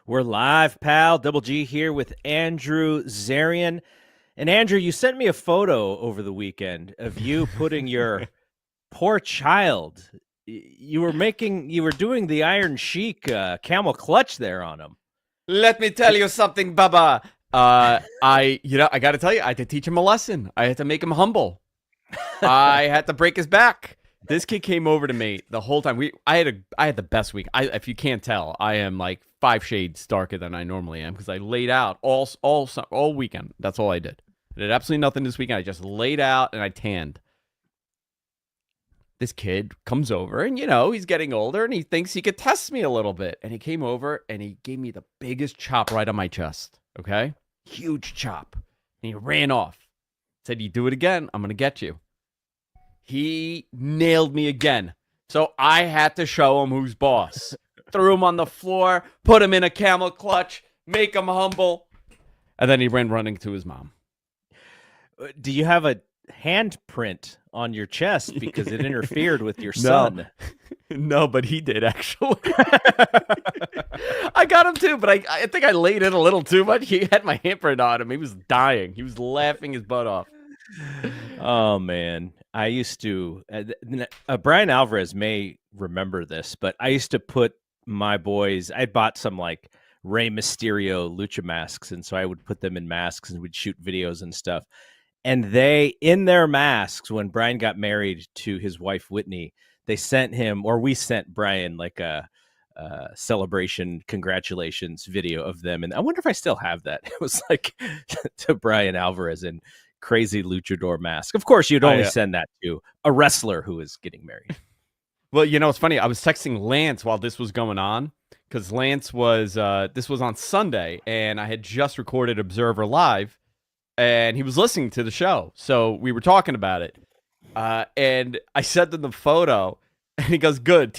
We're live, pal. Double G here with Andrew Zarian. And Andrew, you sent me a photo over the weekend of you putting your poor child. You were doing the Iron Sheik camel clutch there on him. Let me tell you something, Baba. I got to tell you, I had to teach him a lesson. I had to make him humble. I had to break his back. This kid came over to me the whole time. I had the best week. If you can't tell, I am like 5 shades darker than I normally am because I laid out all weekend. That's all I did. I did absolutely nothing this weekend. I just laid out and I tanned. This kid comes over and, he's getting older and he thinks he could test me a little bit. And he came over and he gave me the biggest chop right on my chest. Okay? Huge chop. And he ran off. Said, you do it again, I'm going to get you. He nailed me again. So I had to show him who's boss. Threw him on the floor, put him in a camel clutch, make him humble. And then he ran running to his mom. Do you have a handprint on your chest because it interfered with your son? No, but he did, actually. I got him too, but I think I laid in a little too much. He had my handprint on him. He was dying. He was laughing his butt off. Oh, man. I used to, Brian Alvarez may remember this, but I used to put my boys, I bought some like Rey Mysterio lucha masks, and so I would put them in masks and we'd shoot videos and stuff. And they, in their masks, when Brian got married to his wife, Whitney, they sent him, or we sent Brian like a celebration congratulations video of them. And I wonder if I still have that. It was like to Brian Alvarez in crazy luchador mask. Of course, you'd only send that to a wrestler who is getting married. Well, it's funny. I was texting Lance while this was going on because Lance was, this was on Sunday, and I had just recorded Observer Live, and he was listening to the show. So we were talking about it. And I sent him the photo, and he goes, good,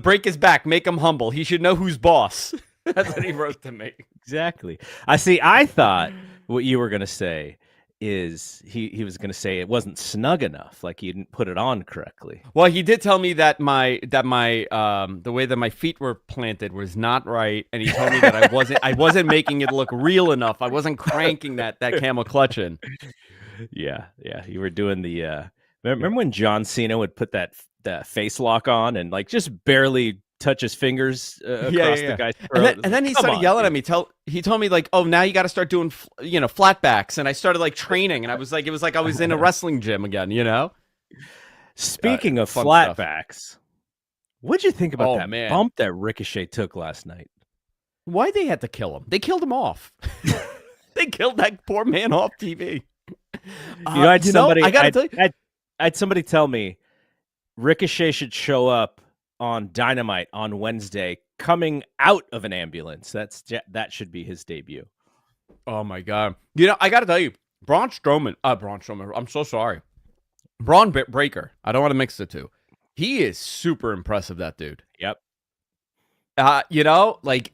break his back, make him humble. He should know who's boss. That's what he wrote to me. Exactly. I thought what you were going to say is he was going to say it wasn't snug enough, like you didn't put it on correctly. Well, he did tell me that my the way that my feet were planted was not right, and he told me that I wasn't making it look real enough. I wasn't cranking that camel clutch in. Yeah, you were doing the remember when John Cena would put that face lock on and like just barely touch his fingers across the guy's throat. And then he started yelling at me. He told me like, "Oh, now you got to start doing flatbacks." And I started like training, and it was like I was in a wrestling gym again. Speaking of flatbacks, what'd you think about that bump that Ricochet took last night? Why they had to kill him? They killed him off. They killed that poor man off TV. I gotta tell you, I had somebody tell me Ricochet should show up on Dynamite on Wednesday, coming out of an ambulance. That should be his debut. Oh my god! I got to tell you, Braun Strowman. I'm so sorry, Braun Breaker. I don't want to mix the two. He is super impressive. That dude. Yep. Like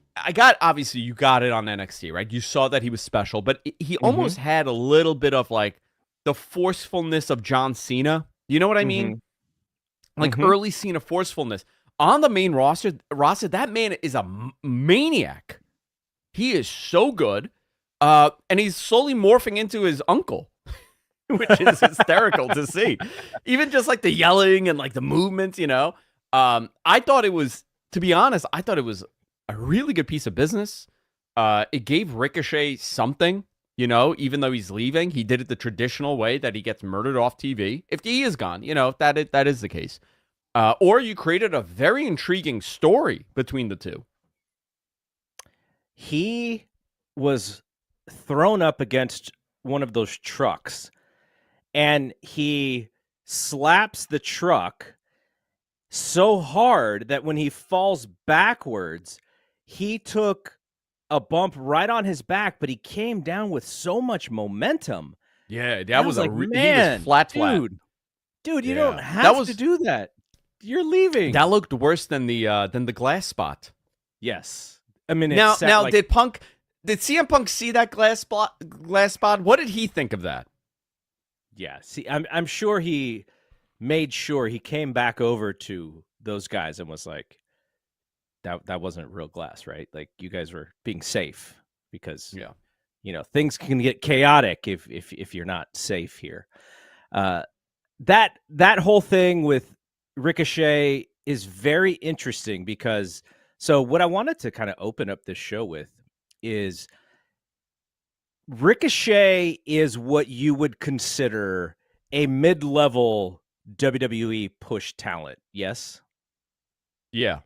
obviously you got it on NXT, right? You saw that he was special, but he almost had a little bit of like the forcefulness of John Cena. You know what I mean? Like early Cena forcefulness. On the main roster, that man is a maniac. He is so good. And he's slowly morphing into his uncle, which is hysterical to see. Even just like the yelling and like the movements, I thought it was, to be honest, a really good piece of business. It gave Ricochet something, even though he's leaving. He did it the traditional way that he gets murdered off TV. If he is gone, if that is the case. Or you created a very intriguing story between the two. He was thrown up against one of those trucks, and he slaps the truck so hard that when he falls backwards, he took a bump right on his back, but he came down with so much momentum. Yeah, that was like, he was flat. Dude, you don't have to do that. You're leaving. That looked worse than the glass spot. Yes. I mean, now did CM Punk see that glass spot? What did he think of that? Yeah. See, I'm sure he made sure he came back over to those guys and was like, that wasn't real glass, right? Like you guys were being safe because Yeah. things can get chaotic if you're not safe here. That whole thing with Ricochet is very interesting because so what I wanted to kind of open up this show with is Ricochet is what you would consider a mid-level WWE push talent. Yes. Yeah.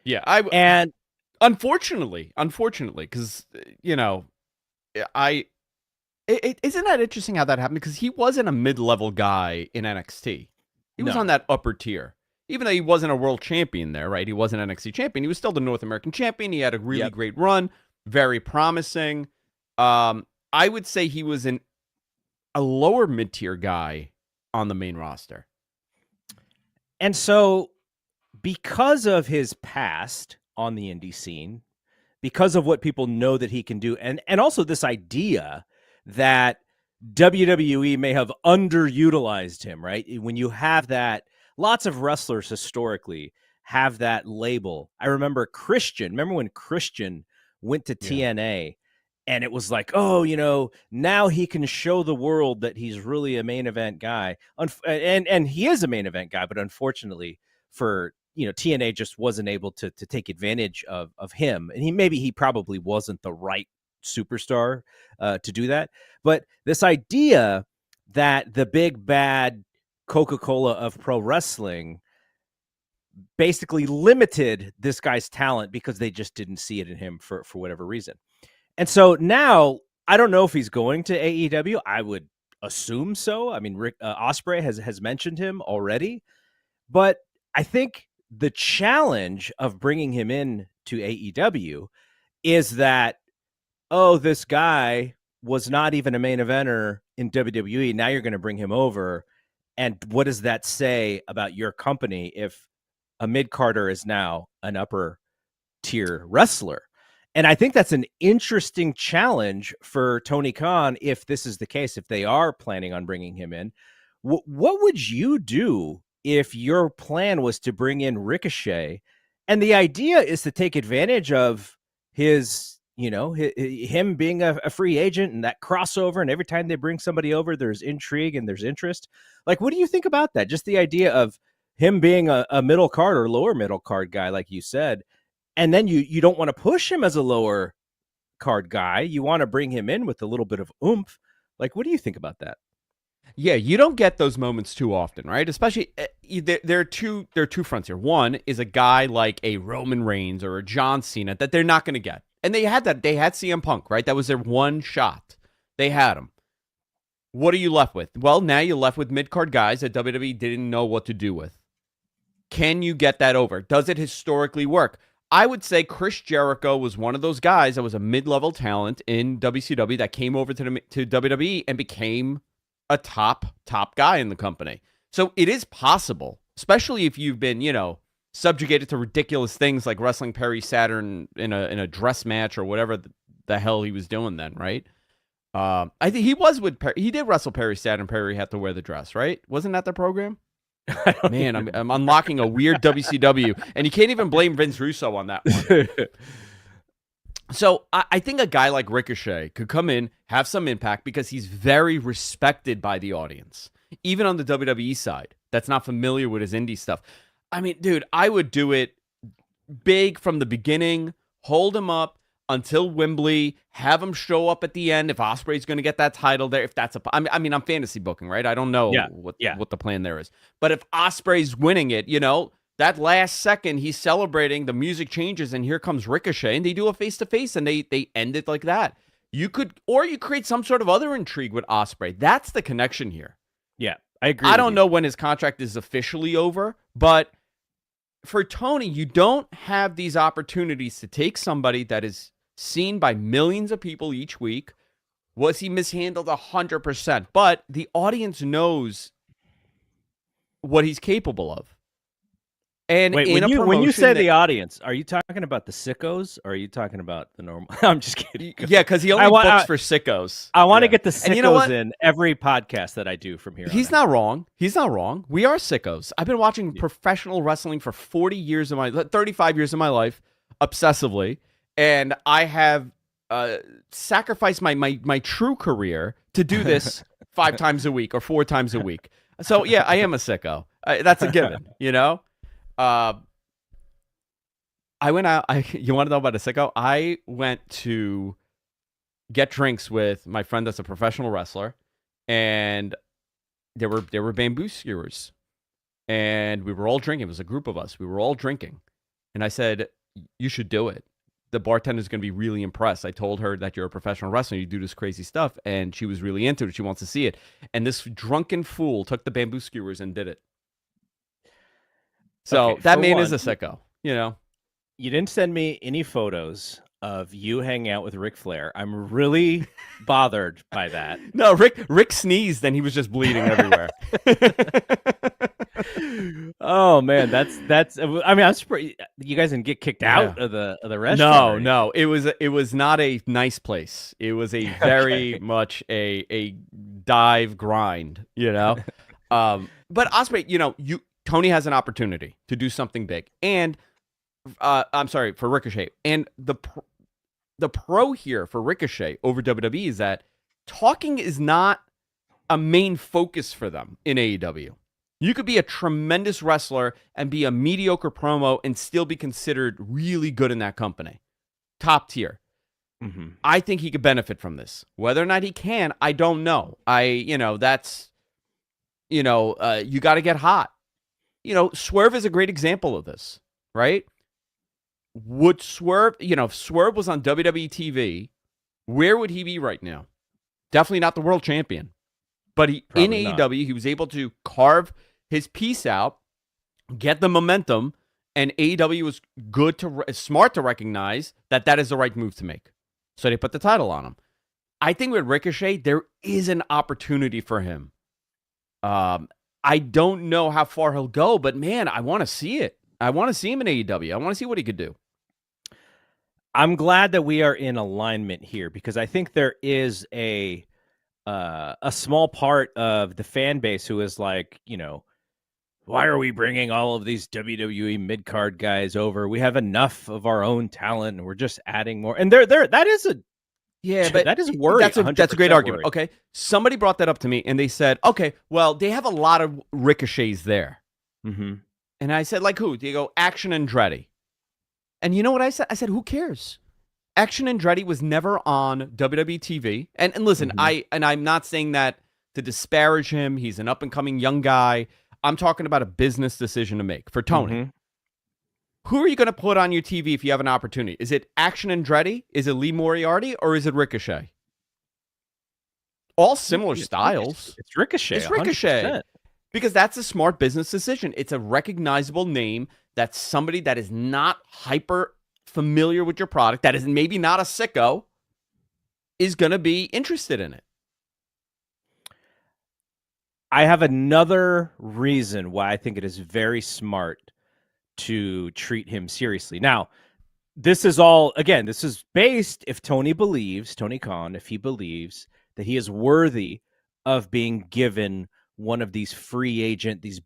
Yeah. I And unfortunately, because I isn't that interesting how that happened? Because he wasn't a mid-level guy in NXT. He was on no. that upper tier. Even though he wasn't a world champion there, right? He wasn't an NXT champion. He was still the North American champion. He had a really Yep. great run, very promising. I would say he was a lower mid-tier guy on the main roster. And so because of his past on the indie scene, because of what people know that he can do, and also this idea that WWE may have underutilized him, right? When you have that, lots of wrestlers historically have that label. I remember when Christian went to TNA and it was like, oh, now he can show the world that he's really a main event guy. And he is a main event guy, but unfortunately for TNA just wasn't able to take advantage of him, and he probably wasn't the right superstar to do that. But this idea that the big bad Coca-Cola of pro wrestling basically limited this guy's talent because they just didn't see it in him for whatever reason. And so now I don't know if he's going to AEW. I would assume so. I mean, Rick Ospreay has mentioned him already, but I think the challenge of bringing him in to AEW is that, oh, this guy was not even a main eventer in WWE. Now you're going to bring him over. And what does that say about your company if a mid-carder is now an upper tier wrestler? And I think that's an interesting challenge for Tony Khan if this is the case, if they are planning on bringing him in. What would you do if your plan was to bring in Ricochet? And the idea is to take advantage of his, him being a free agent and that crossover. And every time they bring somebody over, there's intrigue and there's interest. Like, what do you think about that? Just the idea of him being a middle card or lower middle card guy, like you said. And then you don't want to push him as a lower card guy. You want to bring him in with a little bit of oomph. Like, what do you think about that? Yeah, you don't get those moments too often, right? Especially there are two fronts here. One is a guy like a Roman Reigns or a John Cena that they're not going to get, and they had that. They had CM Punk, right? That was their one shot. They had him. What are you left with? Well, now you're left with mid card guys that WWE didn't know what to do with. Can you get that over? Does it historically work? I would say Chris Jericho was one of those guys that was a mid-level talent in WCW that came over to WWE and became a top guy in the company. So it is possible, especially if you've been, subjugated to ridiculous things like wrestling Perry Saturn in a dress match or whatever the hell he was doing then, right? I think he was with Perry. He did wrestle Perry Saturn. Perry had to wear the dress, right? Wasn't that the program? Man, I'm unlocking a weird WCW, and you can't even blame Vince Russo on that one. So I think a guy like Ricochet could come in, have some impact, because he's very respected by the audience, even on the WWE side that's not familiar with his indie stuff. I mean, dude, I would do it big from the beginning, hold him up until Wembley, have him show up at the end if Ospreay's going to get that title there. If that's I mean, I'm fantasy booking, right? I don't know what the plan there is. But if Ospreay's winning it, that last second he's celebrating, the music changes, and here comes Ricochet, and they do a face-to-face, and they end it like that. You create some sort of other intrigue with Ospreay. That's the connection here. Yeah, I agree. I don't know when his contract is officially over, but for Tony, you don't have these opportunities to take somebody that is seen by millions of people each week. Was he mishandled 100%? But the audience knows what he's capable of. and Wait, in a when you say promotion that, the audience, are you talking about the sickos or are you talking about the normal? I'm just kidding. yeah, because he I only want books for sickos. I want to Yeah, get the and you know sickos what? in every podcast that I do from here on He's out. not wrong. He's not wrong. We are sickos. I've been watching Yeah. professional wrestling for 35 years of my life, obsessively, and I have sacrificed my true career to do this 5 times a week or 4 times a week. So yeah, I am a sicko. That's a given, you know. Uh, I went out. You want to know about a sicko? I went to get drinks with my friend that's a professional wrestler, and there were bamboo skewers, and we were all drinking. It was a group of us. We were all drinking, and I said, "You should do it. The bartender's going to be really impressed." I told her that you're a professional wrestler. You do this crazy stuff, and she was really into it. She wants to see it. And this drunken fool took the bamboo skewers and did it. So Okay, that for man is one, a sicko, you know. you didn't send me any photos of you hanging out with Ric Flair. I'm really bothered by that. No, Rick sneezed and he was just bleeding everywhere. Oh man, that's. I mean, I'm surprised you guys didn't get kicked out of the restaurant. No, it was not a nice place. It was a very much a dive grind, you know. But Osprey, you know, Tony has an opportunity to do something big, and I'm sorry for Ricochet, and the pro here for Ricochet over WWE is that talking is not a main focus for them in AEW. You could be a tremendous wrestler and be a mediocre promo and still be considered really good in that company. Top tier. Mm-hmm. I think he could benefit from this. Whether or not he can, I don't know. You got to get hot. You know, Swerve is a great example of this, right? Would Swerve, if Swerve was on WWE TV, where would he be right now? Definitely not the world champion. But in AEW, he was able to carve his piece out, get the momentum, and AEW was smart to recognize that is the right move to make. So they put the title on him. I think with Ricochet, there is an opportunity for him. I don't know how far he'll go, but man, I want to see it. I want to see him in AEW. I want to see what he could do. I'm glad that we are in alignment here because I think there is a small part of the fan base who is like, why are we bringing all of these WWE mid-card guys over? We have enough of our own talent, and we're just adding more. And that is a but that is worry. That's a great argument. Worry. Okay, somebody brought that up to me, and they said, okay, well, they have a lot of Ricochets there. Mm-hmm. And I said, like who? They go, Action Andretti. And you know what I said? I said, who cares? Action Andretti was never on WWE TV. And listen, I'm not saying that to disparage him. He's an up-and-coming young guy. I'm talking about a business decision to make for Tony. Mm-hmm. Who are you going to put on your TV if you have an opportunity? Is it Action Andretti? Is it Lee Moriarty? Or is it Ricochet? All similar styles. It's Ricochet. It's Ricochet. 100%. Because that's a smart business decision. It's a recognizable name. That's somebody that is not hyper familiar with your product, that is maybe not a sicko, is going to be interested in it. I have another reason why I think it is very smart to treat him seriously. Now, this is based if Tony Khan, if he believes that he is worthy of being given one of these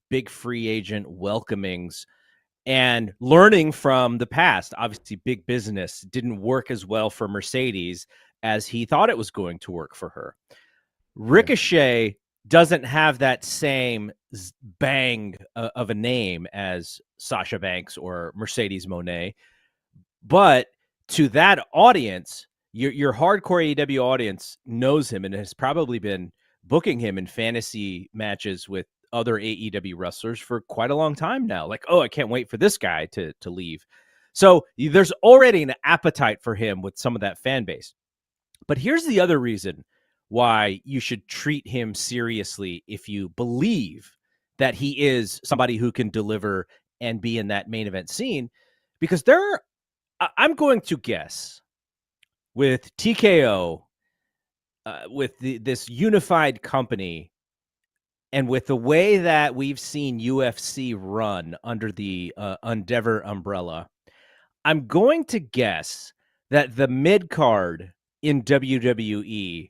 big free agent welcomings and learning from the past. Obviously, big business didn't work as well for Mercedes as he thought it was going to work for her. Ricochet doesn't have that same bang of a name as Sasha Banks or Mercedes Moné. But to that audience, your hardcore AEW audience knows him and has probably been booking him in fantasy matches with other AEW wrestlers for quite a long time now. Like, oh, I can't wait for this guy to leave. So there's already an appetite for him with some of that fan base. But here's the other reason why you should treat him seriously if you believe that he is somebody who can deliver and be in that main event scene. Because I'm going to guess with TKO, with this unified company, and with the way that we've seen UFC run under the Endeavor umbrella, I'm going to guess that the mid card in WWE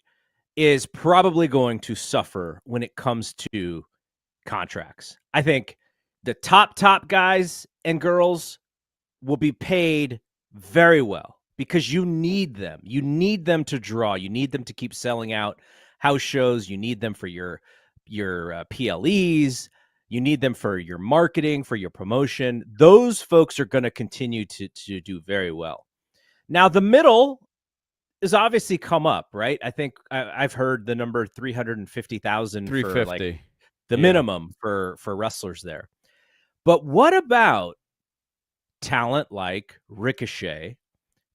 is probably going to suffer when it comes to contracts. I think the top guys and girls will be paid very well because you need them. You need them to draw. You need them to keep selling out house shows. You need them for your PLEs. You need them for your marketing, for your promotion. Those folks are going to continue to do very well. Now, the middle is obviously come up, right? I think I've heard the number 350,000 for like the minimum for wrestlers there. But what about talent like Ricochet,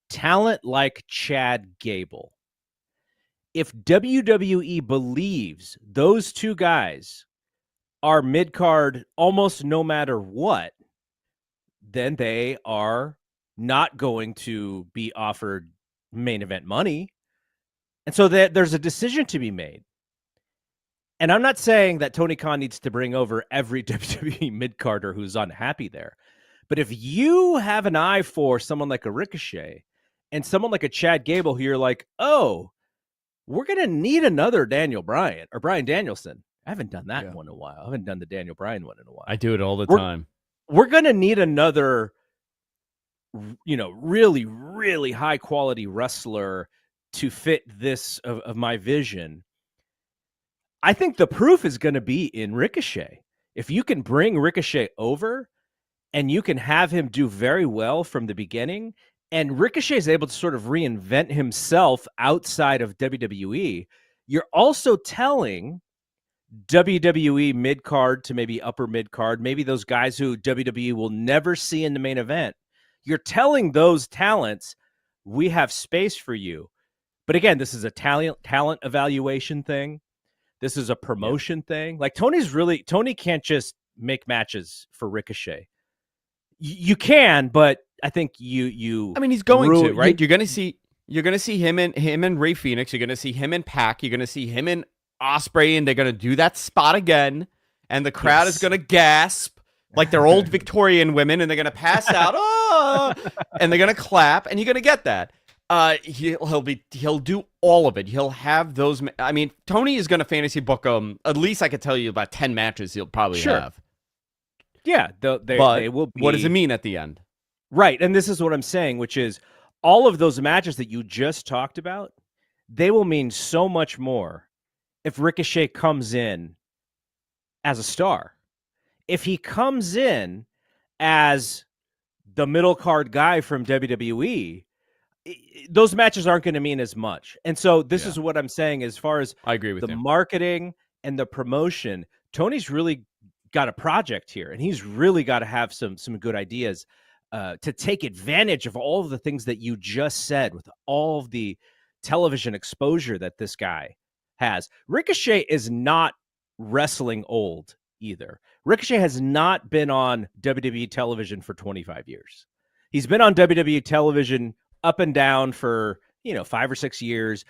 talent like Chad Gable? If WWE believes those two guys are mid-card almost no matter what, then they are not going to be offered main event money. And so there's a decision to be made. And I'm not saying that Tony Khan needs to bring over every WWE mid-carder who's unhappy there. But if you have an eye for someone like a Ricochet and someone like a Chad Gable who you're like, oh, we're going to need another Daniel Bryan or Bryan Danielson. I haven't done that one in a while. I haven't done the Daniel Bryan one in a while. I do it all the time. We're going to need another, really, really high quality wrestler to fit this of my vision. I think the proof is going to be in Ricochet. If you can bring Ricochet over and you can have him do very well from the beginning, and Ricochet is able to sort of reinvent himself outside of WWE, you're also telling WWE mid-card to maybe upper mid-card, maybe those guys who WWE will never see in the main event. You're telling those talents, we have space for you. But again, this is a talent evaluation thing. This is a promotion thing. Like Tony can't just make matches for Ricochet. You can, but I think you. I mean, he's going to, right? You're going to see him and Rey Fenix. You're going to see him and Pac. You're going to see him and Ospreay, and they're going to do that spot again, and the crowd is going to gasp like they're old Victorian women, and they're going to pass out, and they're going to clap, and you're going to get that. He'll do all of it. He'll have those. I mean, Tony is going to fantasy book at least I could tell you about 10 matches he'll probably have. Yeah, they will be. What does it mean at the end? Right, and this is what I'm saying, which is all of those matches that you just talked about, they will mean so much more if Ricochet comes in as a star. If he comes in as the middle card guy from WWE, those matches aren't going to mean as much. And so this is what I'm saying as far as I agree with the marketing and the promotion. Tony's really got a project here, and he's really got to have some good ideas to take advantage of all of the things that you just said with all of the television exposure that this guy has. Ricochet is not wrestling old either. Ricochet has not been on WWE television for 25 years. He's been on WWE television up and down for 5 or 6 years,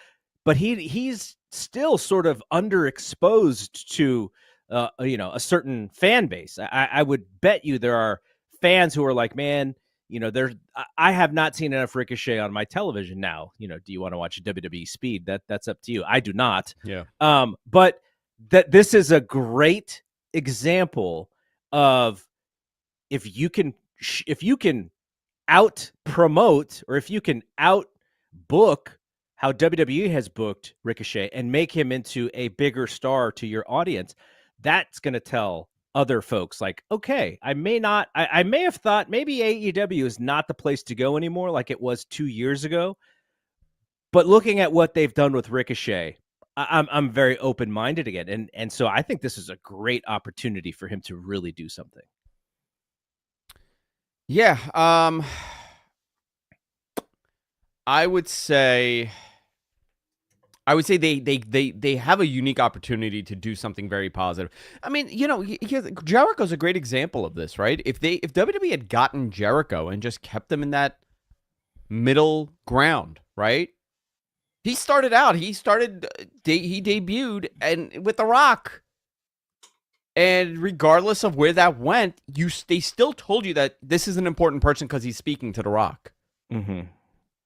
but he's still sort of underexposed to a certain fan base. I would bet you there are fans who are like, man, I have not seen enough Ricochet on my television now. Do you want to watch WWE Speed? That's up to you. I do not. Yeah. But that this is a great example of if you can out promote, or if you can out book how WWE has booked Ricochet and make him into a bigger star to your audience, that's going to tell other folks like, okay, I may have thought maybe AEW is not the place to go anymore like it was 2 years ago. But looking at what they've done with Ricochet, I'm very open-minded again. And so I think this is a great opportunity for him to really do something. Yeah. I would say they have a unique opportunity to do something very positive. I mean, Jericho's a great example of this, right? If WWE had gotten Jericho and just kept them in that middle ground, right? He debuted and with The Rock, And regardless of where that went, they still told you that this is an important person because he's speaking to The Rock. Mm-hmm.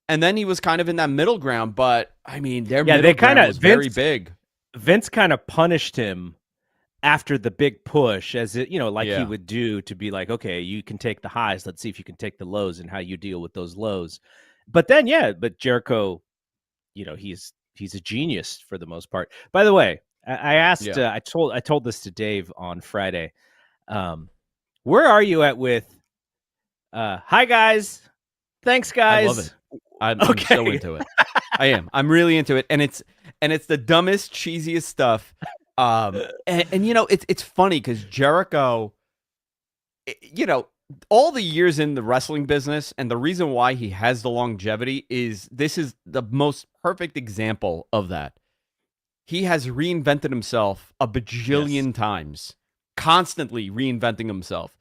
And then he was kind of in that middle ground, but I mean, their Yeah, middle ground was very big. Vince kind of punished him after the big push, as it, like he Yeah. would do, to be like, okay, you can take the highs. Let's see if you can take the lows and how you deal with those lows. But then, but Jericho, he's a genius for the most part. By the way, I asked, Yeah. I told this to Dave on Friday. Where are you at with? Hi guys, thanks guys. I love it. I'm so into it. I am. I'm really into it, and it's the dumbest, cheesiest stuff. And it's funny because Jericho, all the years in the wrestling business, and the reason why he has the longevity is this is the most perfect example of that. He has reinvented himself a bajillion times, constantly reinventing himself.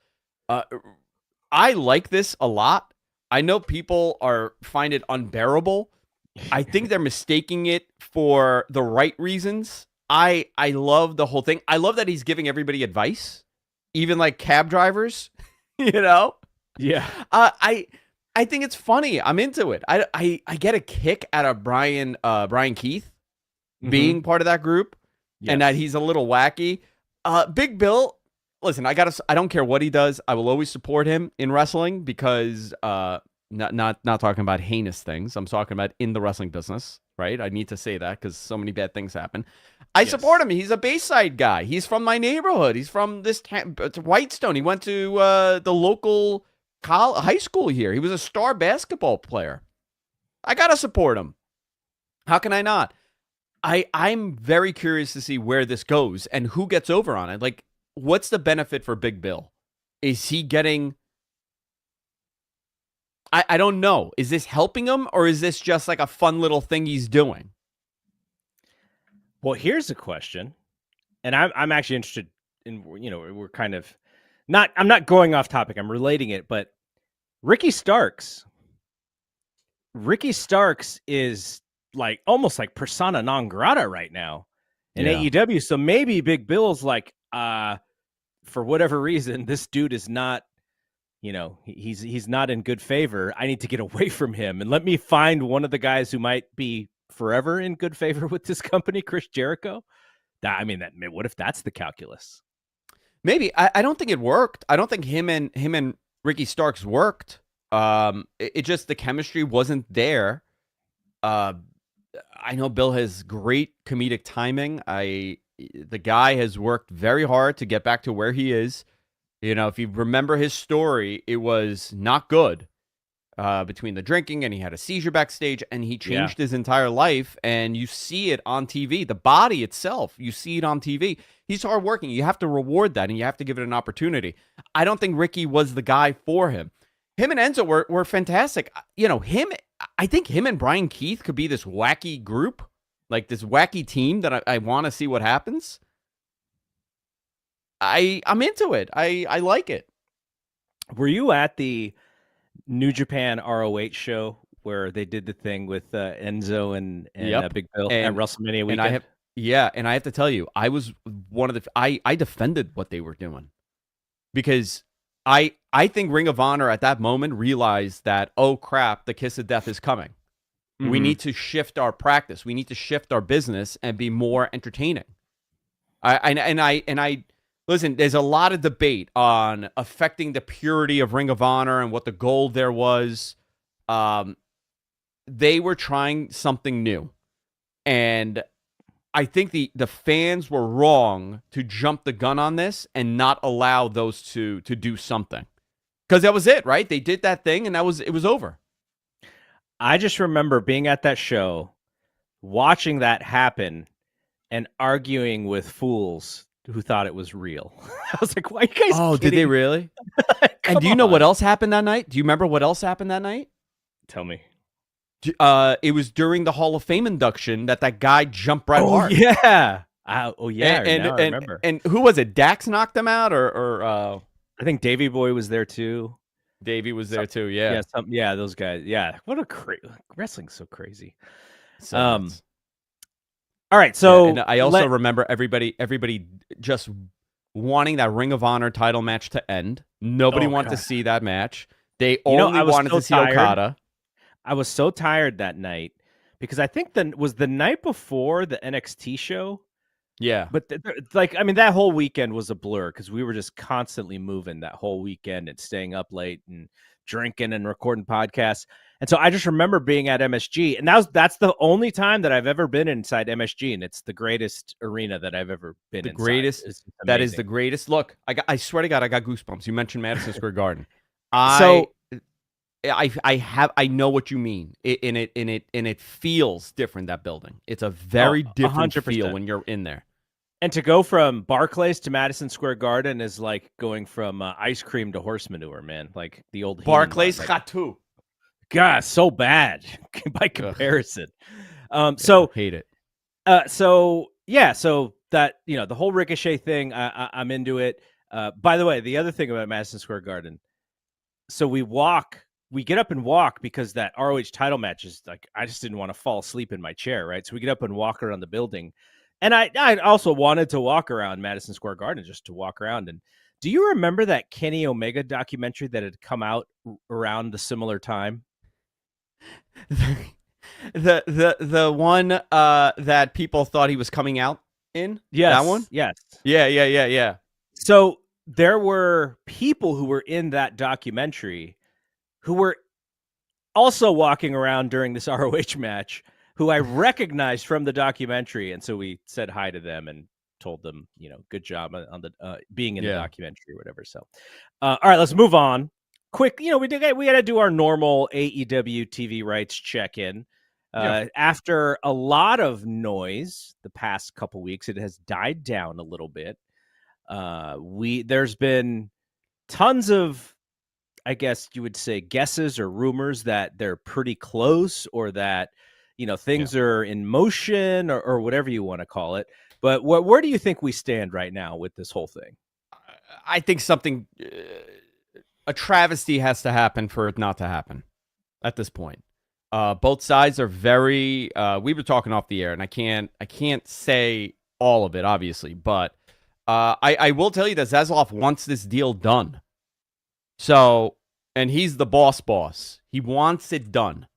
I like this a lot. I know people find it unbearable. I think they're mistaking it for the right reasons. I love the whole thing. I love that he's giving everybody advice, even like cab drivers. Yeah. I think it's funny. I'm into it. I get a kick out of Brian Keith being part of that group, and that he's a little wacky. Big Bill. Listen, I don't care what he does. I will always support him in wrestling because not talking about heinous things. I'm talking about in the wrestling business, right? I need to say that because so many bad things happen. I support him. He's a Bayside guy. He's from my neighborhood. He's from this Whitestone. He went to the local high school here. He was a star basketball player. I gotta support him. How can I not? I'm very curious to see where this goes and who gets over on it. Like, what's the benefit for Big Bill? Is he getting... I don't know. Is this helping him, or is this just like a fun little thing he's doing? Well, here's a question, and I'm actually interested in, we're kind of I'm not going off topic. I'm relating it, but Ricky Starks is like almost like persona non grata right now in AEW. So maybe Big Bill's like, for whatever reason, this dude is not, he's not in good favor. I need to get away from him and let me find one of the guys who might be forever in good favor with this company, Chris Jericho. What if that's the calculus? Maybe. I don't think it worked. I don't think him and Ricky Starks worked. It just, the chemistry wasn't there. I know Bill has great comedic timing. The guy has worked very hard to get back to where he is. If you remember his story, it was not good between the drinking, and he had a seizure backstage, and he changed his entire life, and you see it on TV. The body itself, you see it on TV. He's hardworking. You have to reward that, and you have to give it an opportunity. I don't think Ricky was the guy for him. Him and Enzo were fantastic. I think him and Brian Keith could be this wacky group, like this wacky team that I want to see what happens. I'm into it. I like it. Were you at the New Japan ROH show where they did the thing with Enzo and Big Bill at WrestleMania weekend? And I have to tell you, I was one of the I defended what they were doing because I think Ring of Honor at that moment realized that, oh crap, the kiss of death is coming. Mm-hmm. We need to shift our practice. We need to shift our business and be more entertaining. I listen, there's a lot of debate on affecting the purity of Ring of Honor and what the goal there was. They were trying something new. And I think the fans were wrong to jump the gun on this and not allow those two to do something. Because that was it, right? They did that thing and it was over. I just remember being at that show, watching that happen, and arguing with fools who thought it was real. I was like, why are you guys kidding? Did they really? And do you know what else happened that night? Do you remember what else happened that night? Tell me. It was during the Hall of Fame induction that guy jumped Bret Hart. Yeah. I remember. And who was it? Dax knocked him out, or I think Davey Boy was there too. Davey was there too. Yeah. Yeah. Those guys. Yeah. What a wrestling's so crazy. Nuts. All right. So and I also remember everybody just wanting that Ring of Honor title match to end. Nobody Oh wanted to god. see that match. They I only was wanted so to see tired. Okada. I was so tired that night because I think was the night before the NXT show. Yeah. But like, I mean, that whole weekend was a blur because we were just constantly moving that whole weekend and staying up late and drinking and recording podcasts. And so I just remember being at MSG, and that's the only time that I've ever been inside MSG, and it's the greatest arena that I've ever been The inside. greatest. It's That is the amazing. greatest. Look, I swear to God, I got goosebumps. You mentioned Madison Square Garden. I So I know what you mean. And it feels different, that building. It's a oh, very different feel 100%. when you're in there. And to go from Barclays to Madison Square Garden is like going from ice cream to horse manure, man. Like the old Heenan line. Barclays Like, Khatu. God, so bad by Ugh, comparison. yeah, hate it. So yeah, so that the whole Ricochet thing, I'm into it. By the way, the other thing about Madison Square Garden, so we get up and walk because that ROH title match is like, I just didn't want to fall asleep in my chair, right? So we get up and walk around the building, and I also wanted to walk around Madison Square Garden just to walk around. And do you remember that Kenny Omega documentary that had come out around the similar time? The one that people thought he was coming out in? That one? Yes, yes. Yeah. So there were people who were in that documentary who were also walking around during this ROH match, who I recognized from the documentary. And so we said hi to them and told them, good job on the being in the Yeah. documentary or whatever. So, all right, let's move on. Quick, we got to do our normal AEW TV rights check-in. Yeah. After a lot of noise the past couple weeks, it has died down a little bit. There's been tons of, I guess you would say, guesses or rumors that they're pretty close, or that things are in motion, or whatever you want to call it. But where do you think we stand right now with this whole thing? I think something, a travesty has to happen for it not to happen at this point. Both sides are very, we were talking off the air, and I can't say all of it, obviously, but I will tell you that Zaslav wants this deal done. So, and he's the boss. He wants it done.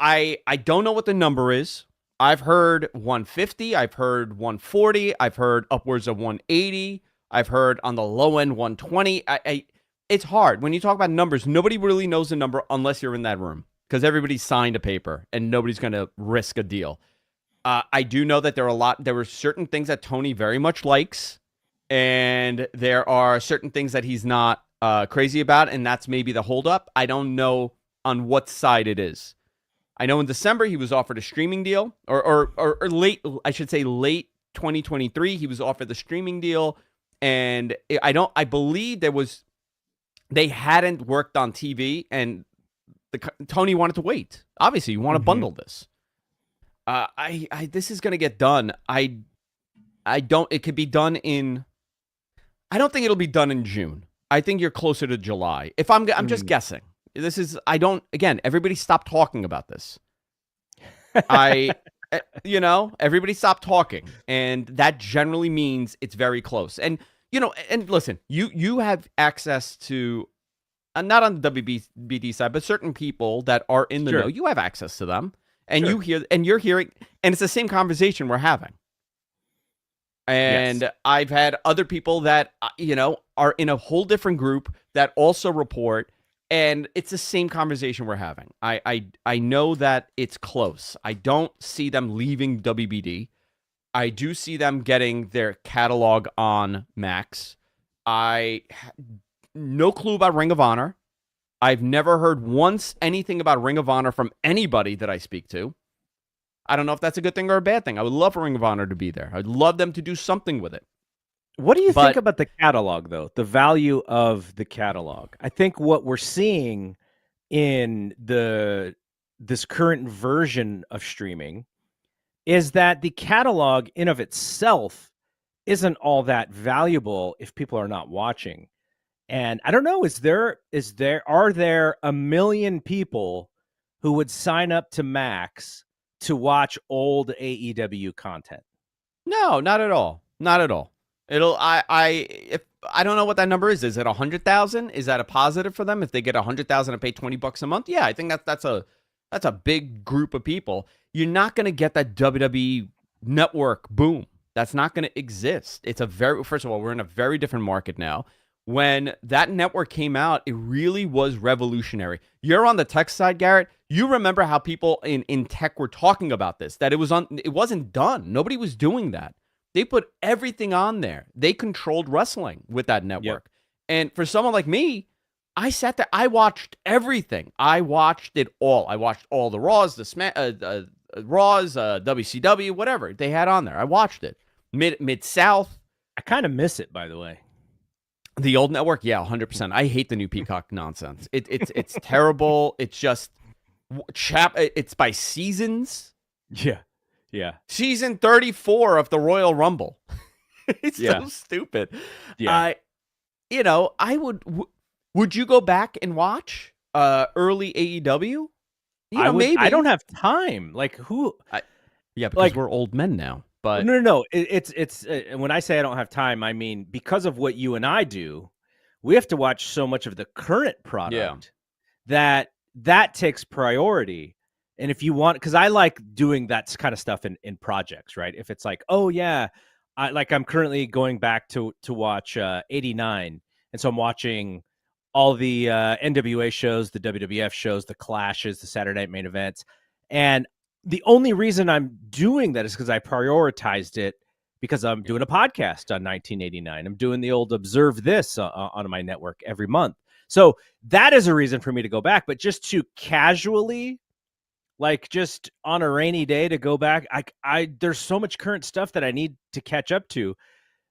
I don't know what the number is. I've heard 150. I've heard 140. I've heard upwards of 180. I've heard on the low end 120. It's hard. When you talk about numbers, nobody really knows the number unless you're in that room, because everybody signed a paper and nobody's going to risk a deal. I do know that there were certain things that Tony very much likes, and there are certain things that he's not crazy about, and that's maybe the holdup. I don't know on what side it is. I know in December he was offered a streaming deal, or late 2023 he was offered the streaming deal, and I believe they hadn't worked on TV, and Tony wanted to wait. Obviously, you want to bundle this. This is going to get done. It could be done in. I don't think it'll be done in June. I think you're closer to July. If I'm just guessing. Again, everybody stop talking about this. Everybody stop talking. And that generally means it's very close. And, and listen, you have access to, not on the WBD side, but certain people that are in the know, you have access to them. And you're hearing, and it's the same conversation we're having. And I've had other people that, are in a whole different group that also report, and it's the same conversation we're having. I know that it's close. I don't see them leaving WBD. I do see them getting their catalog on Max. No clue about Ring of Honor. I've never heard once anything about Ring of Honor from anybody that I speak to. I don't know if that's a good thing or a bad thing. I would love for Ring of Honor to be there. I'd love them to do something with it. What do you think about the catalog, though? The value of the catalog? I think what we're seeing in this current version of streaming is that the catalog in of itself isn't all that valuable if people are not watching. And I don't know, are there a million people who would sign up to Max to watch old AEW content? No, not at all. Not at all. If I don't know what that number is. Is it 100,000? Is that a positive for them if they get 100,000 and pay $20 a month? Yeah, I think that's a big group of people. You're not going to get that WWE network boom. That's not going to exist. First of all, we're in a very different market now. When that network came out, it really was revolutionary. You're on the tech side, Garrett. You remember how people in tech were talking about this, that it wasn't done. Nobody was doing that. They put everything on there. They controlled wrestling with that network. Yep. And for someone like me, I sat there. I watched everything. I watched it all. I watched all the Raws, WCW, whatever they had on there. I watched it. Mid-South. I kind of miss it, by the way. The old network? Yeah, 100%. I hate the new Peacock nonsense. It's terrible. It's just it's by seasons. Yeah. Yeah. Season 34 of the Royal Rumble. It's so stupid. Yeah. Would you go back and watch early AEW? Maybe. I don't have time. Like who? Because we're old men now. But no. It's when I say I don't have time, I mean because of what you and I do, we have to watch so much of the current product that takes priority. And if you want, because I like doing that kind of stuff in projects, right? If it's like, oh yeah, I'm currently going back to watch 89, and so I'm watching all the NWA shows, the WWF shows, the clashes, the Saturday Night Main Events, and the only reason I'm doing that is because I prioritized it because I'm doing a podcast on 1989. I'm doing the old Observe This on my network every month. So that is a reason for me to go back. But just to casually, like just on a rainy day to go back, there's so much current stuff that I need to catch up to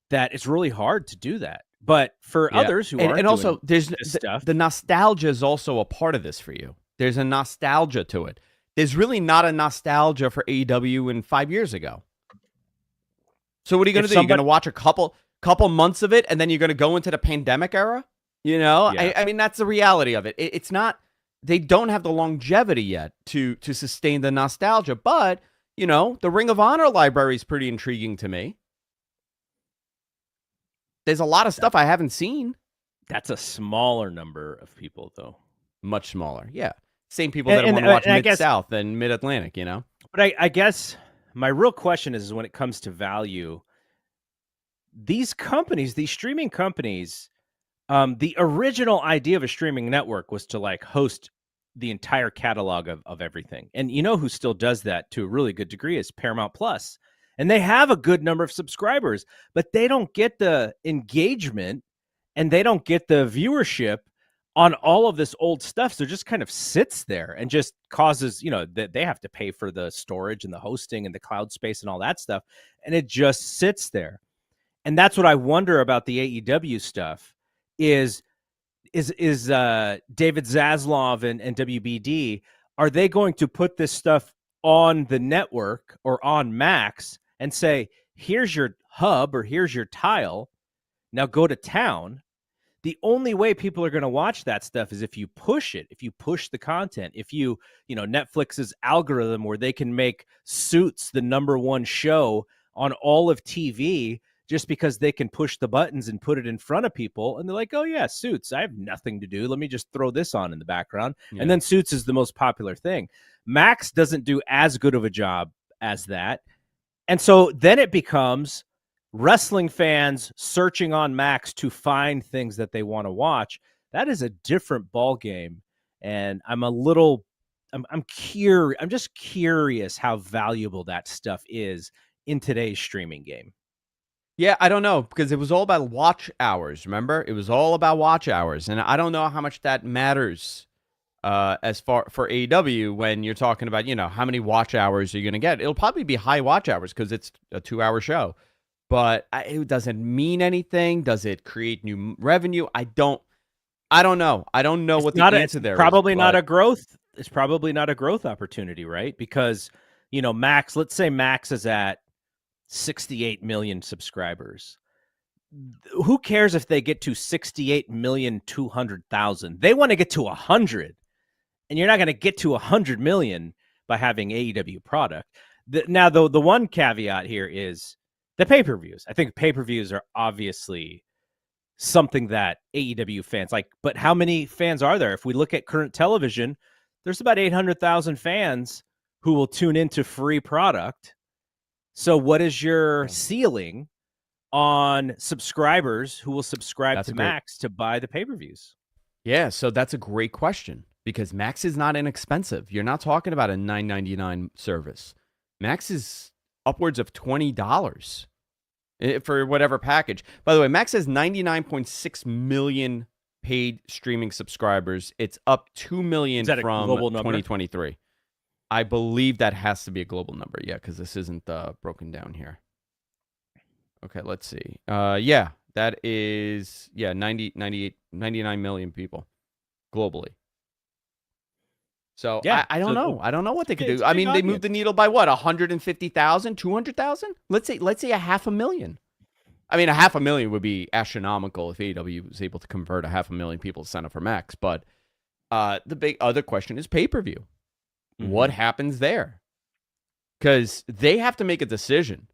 that it's really hard to do that. But for others who aren't, and also there's stuff, the nostalgia is also a part of this for you. There's a nostalgia to it. There's really not a nostalgia for AEW in 5 years ago. So what are you going to do? You're going to watch a couple months of it, and then you're going to go into the pandemic era? I mean, that's the reality of it. It's not. They don't have the longevity yet to sustain the nostalgia. But the Ring of Honor library is pretty intriguing to me. There's a lot of stuff I haven't seen. That's a smaller number of people, though. Much smaller, yeah. Same people that want to watch Mid-South and Mid-Atlantic, But I guess my real question is when it comes to value, these companies, these streaming companies, the original idea of a streaming network was to like host the entire catalog of everything. And who still does that to a really good degree is Paramount Plus. And they have a good number of subscribers, but they don't get the engagement and they don't get the viewership on all of this old stuff. So it just kind of sits there and just causes, that they have to pay for the storage and the hosting and the cloud space and all that stuff. And it just sits there. And that's what I wonder about the AEW stuff is David Zaslav and WBD, are they going to put this stuff on the network or on Max and say, here's your hub or here's your tile, now go to town? The only way people are going to watch that stuff is if you push it, if you push the content, if Netflix's algorithm where they can make Suits the #1 show on all of TV just because they can push the buttons and put it in front of people. And they're like, oh yeah, Suits, I have nothing to do. Let me just throw this on in the background. Yeah. And then Suits is the most popular thing. Max doesn't do as good of a job as that. And so then it becomes wrestling fans searching on Max to find things that they want to watch. That is a different ball game. And I'm just curious how valuable that stuff is in today's streaming game. Yeah, I don't know, because it was all about watch hours, remember? It was all about watch hours. And I don't know how much that matters as far for AEW when you're talking about, how many watch hours are you going to get? It'll probably be high watch hours because it's a 2-hour show. But it doesn't mean anything. Does it create new revenue? I don't know. I don't know what the answer there is. Probably not a growth. It's probably not a growth opportunity, right? Because, Max, let's say Max is at 68 million subscribers. Who cares if they get to 68,200,000? They want to get to 100. And you're not going to get to 100 million by having AEW product. Now, the one caveat here is The pay-per-views. I think pay-per-views are obviously something that AEW fans like, but how many fans are there? If we look at current television, there's about 800,000 fans who will tune into free product. So what is your ceiling on subscribers who will subscribe to Max to buy the pay-per-views? Yeah, so that's a great question because Max is not inexpensive. You're not talking about a $9.99 service. Max is upwards of $20 for whatever package. By the way, Max has 99.6 million paid streaming subscribers. It's up 2 million from 2023. I believe that has to be a global number. Yeah, because this isn't broken down here. Okay, let's see. Yeah, that is 99 million people globally. So yeah, I don't know. I don't know what they could do. I mean, they moved the needle by what? 150,000, 200,000? Let's say 500,000. I mean, 500,000 would be astronomical if AEW was able to convert 500,000 people to sign up for Max. But the big other question is pay-per-view. Mm-hmm. What happens there? Because they have to make a decision.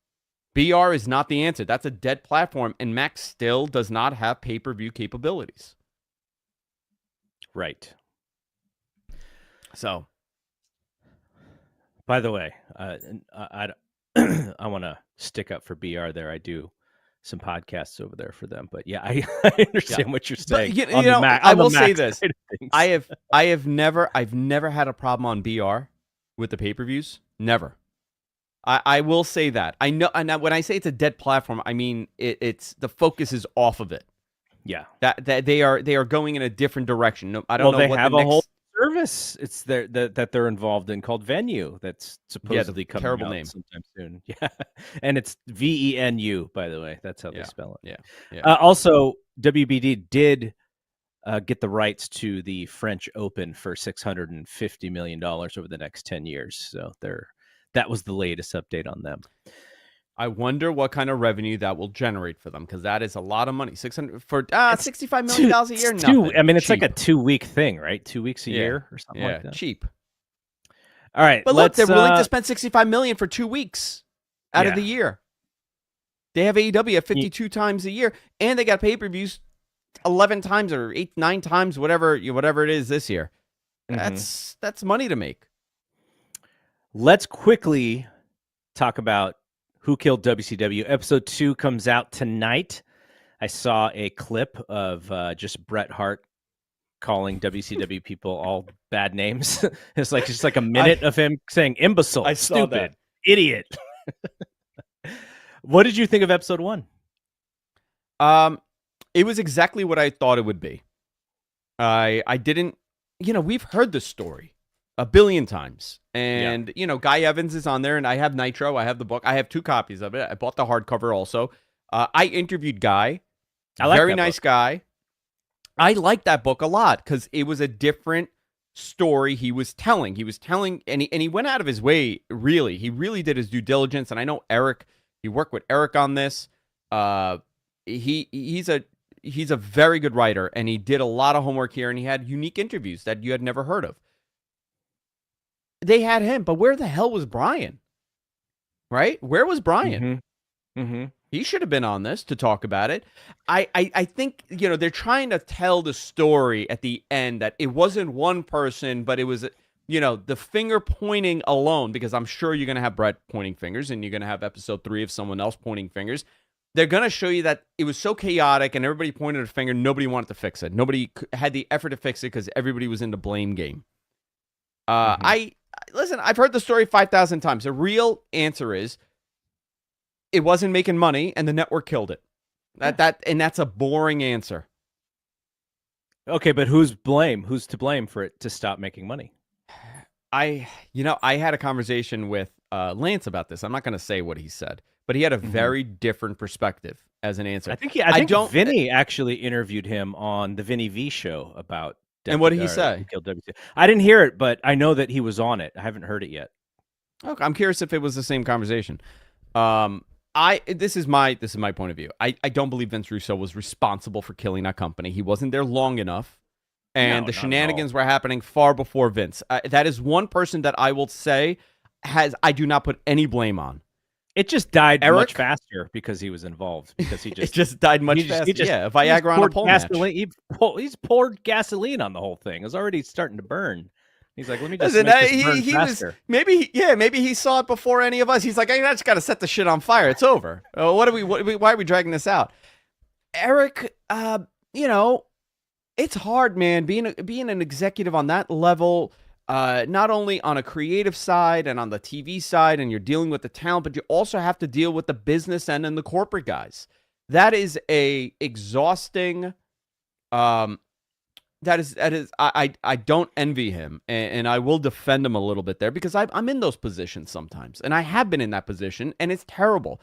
BR is not the answer. That's a dead platform, and Max still does not have pay-per-view capabilities. Right. So, by the way, I want to stick up for BR there. I do some podcasts over there for them, but yeah, I understand what you're saying. But, I will say this: I've never had a problem on BR with the pay-per-views. Never. I will say that. I know, and when I say it's a dead platform, I mean it's the focus is off of it. Yeah, that they are going in a different direction. No, I don't know. They what have a whole service. It's that they're involved in called Venue. That's supposedly coming terrible out name sometime soon. Yeah, and it's VENU, by the way. That's how they spell it. Yeah. Also, WBD did get the rights to the French Open for $650 million over the next 10 years. So that was the latest update on them. I wonder what kind of revenue that will generate for them, because that is a lot of money. $65 million a year. Nothing. I mean, it's cheap. Like a 2-week thing, right? 2 weeks a year or something like that. Cheap. All right, but look, they're willing to spend $65 million for 2 weeks out of the year. They have AEW at 52 times a year, and they got pay-per-views 11 times or 9 times, whatever it is this year. Mm-hmm. That's money to make. Let's quickly talk about Who Killed WCW. Episode 2 comes out tonight. I saw a clip of just Bret Hart calling WCW people all bad names. It's like just like a minute of him saying imbecile, stupid, idiot. What did you think of episode 1? It was exactly what I thought it would be. I didn't, we've heard this story a billion times. And, Guy Evans is on there, and I have Nitro. I have the book. I have 2 copies of it. I bought the hardcover also. I interviewed Guy. Very nice guy. I liked that book a lot because it was a different story he was telling. And he went out of his way, really. He really did his due diligence. And I know Eric, he worked with Eric on this. He's a very good writer, and he did a lot of homework here, and he had unique interviews that you had never heard of. They had him, but where the hell was Brian? Right? Where was Brian? Mm-hmm. He should have been on this to talk about it. I think, they're trying to tell the story at the end that it wasn't one person, but it was, the finger pointing alone, because I'm sure you're going to have Bret pointing fingers, and you're going to have episode 3 of someone else pointing fingers. They're going to show you that it was so chaotic and everybody pointed a finger. Nobody wanted to fix it. Nobody had the effort to fix it because everybody was in the blame game. Listen, I've heard the story 5,000 times. The real answer is it wasn't making money and the network killed it. That's a boring answer. Okay, but who's to blame for it to stop making money? I had a conversation with Lance about this. I'm not going to say what he said, but he had a very different perspective as an answer. I think Vinny actually interviewed him on the Vinny V show about. And what did he say? I didn't hear it, but I know that he was on it. I haven't heard it yet. Okay, I'm curious if it was the same conversation. This is my point of view. I don't believe Vince Russo was responsible for killing that company. He wasn't there long enough, and the shenanigans were happening far before Vince. That is one person that I will say I do not put any blame on. It just died much Eric, faster because he was involved. Because it just died much faster. Yeah, he just Viagra on a poured pole match. gasoline. He's poured gasoline on the whole thing. It was already starting to burn. He's like, let me just Listen, make this burn he was faster. maybe he saw it before any of us. He's like, I just got to set the shit on fire. It's over. Why are we dragging this out? Eric, you know, it's hard, man, being an executive on that level, not only on a creative side and on the TV side, and you're dealing with the talent, but you also have to deal with the business end and the corporate guys. That is a exhausting. That is I don't envy him, and I will defend him a little bit there because I'm in those positions sometimes, and I have been in that position, and it's terrible.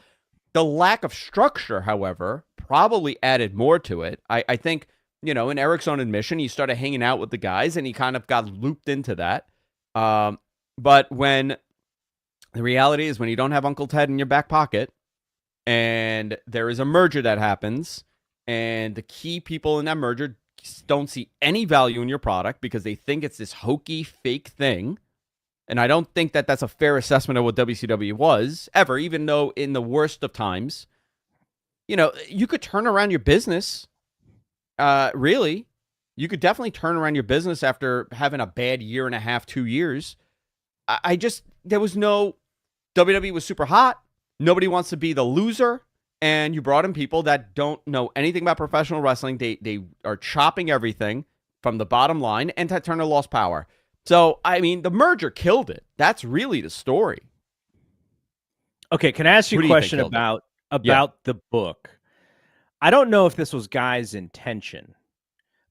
The lack of structure, however, probably added more to it. I think, in Eric's own admission, he started hanging out with the guys, and he kind of got looped into that. But when the reality is, when you don't have Uncle Ted in your back pocket, and there is a merger that happens, and the key people in that merger don't see any value in your product because they think it's this hokey, fake thing. And I don't think that that's a fair assessment of what WCW was, ever, even though in the worst of times, you could turn around your business. Really. You could definitely turn around your business after having a bad year and a half, 2 years. There was no, WWE was super hot. Nobody wants to be the loser. And you brought in people that don't know anything about professional wrestling. They are chopping everything from the bottom line, and Ted Turner lost power. So, I mean, the merger killed it. That's really the story. Okay, can I ask you a question about the book? I don't know if this was Guy's intention,